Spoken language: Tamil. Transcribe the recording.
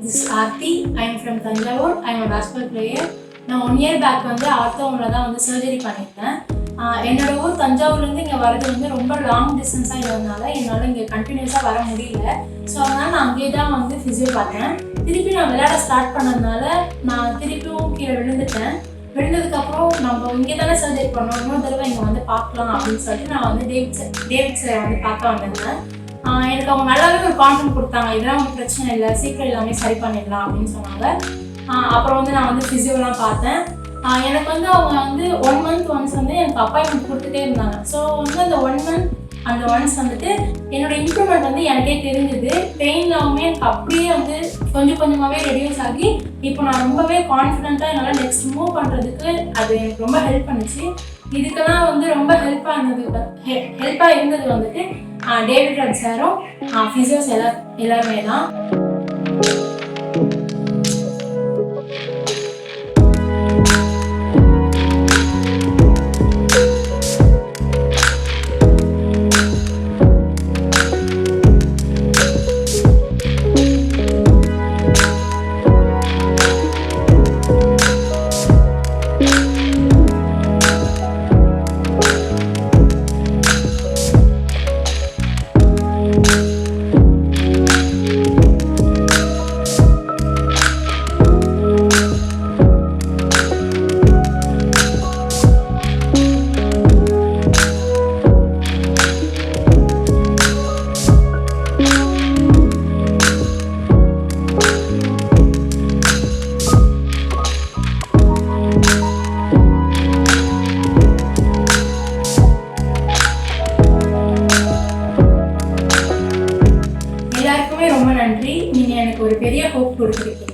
This is Aarti. I am from Tanjavur. I am a basketball player. நான் 1 year பேக் வந்து ஆர்த்தோவில் தான் வந்து சர்ஜரி பண்ணியிருந்தேன். என்னோட ஊர் தஞ்சாவூர்லேருந்து இங்கே வரது வந்து ரொம்ப லாங் டிஸ்டன்ஸாக இருந்ததுனால என்னால் இங்கே கண்டினியூஸாக வர முடியல. ஸோ அதனால் நான் அங்கேயே தான் வந்து ஃபிசியோ பார்த்தேன். திருப்பி நான் விளையாட ஸ்டார்ட் பண்ணதுனால நான் திருப்பியும் கீழே விழுந்ததுக்கப்புறம் நம்ம இங்கே தானே சர்ஜரி பண்ணோம், இன்னொரு தடவை இங்கே வந்து பார்க்கலாம் அப்படின்னு சொல்லிட்டு நான் வந்து டேவிட் சாரை வந்து பார்க்க வந்திருந்தேன். எனக்கு அவங்க நல்லாவே ஒரு கான்ஃபிடன்ட் கொடுத்தாங்க, இதெல்லாம் ஒன்றும் பிரச்சனை இல்லை, சீக்கிரம் எல்லாமே சரி பண்ணிடலாம் அப்படின்னு சொன்னாங்க. அப்புறம் வந்து நான் வந்து ஃபிசியோலாம் பார்த்தேன். எனக்கு வந்து அவங்க வந்து 1 month ஒன்ஸ் வந்து எனக்கு அப்பாயின்மெண்ட் கொடுத்துட்டே இருந்தாங்க. ஸோ வந்து அந்த 1 month அந்த ஒன்ஸ் வந்துட்டு என்னோட இம்ப்ரூவ்மெண்ட் வந்து எனக்கே தெரிஞ்சுது. பெயின்லாமே எனக்கு அப்படியே வந்து கொஞ்சம் கொஞ்சமாகவே ரெடியூஸ் ஆகி இப்போ நான் ரொம்பவே கான்ஃபிடென்ட்டாக என்னால் நெக்ஸ்ட் மூவ் பண்ணுறதுக்கு அது எனக்கு ரொம்ப ஹெல்ப் பண்ணுச்சு. இதுக்கெல்லாம் வந்து ரொம்ப ஹெல்ப்பாக இருந்தது வந்துட்டு டேவிட் ராஜ் சாரும் ஃபிசியோஸ் எல்லாருமே தான். எல்லாருக்குமே ரொம்ப நன்றி. நீங்கள் எனக்கு ஒரு பெரிய ஹோப் கொடுத்துருக்கீங்க.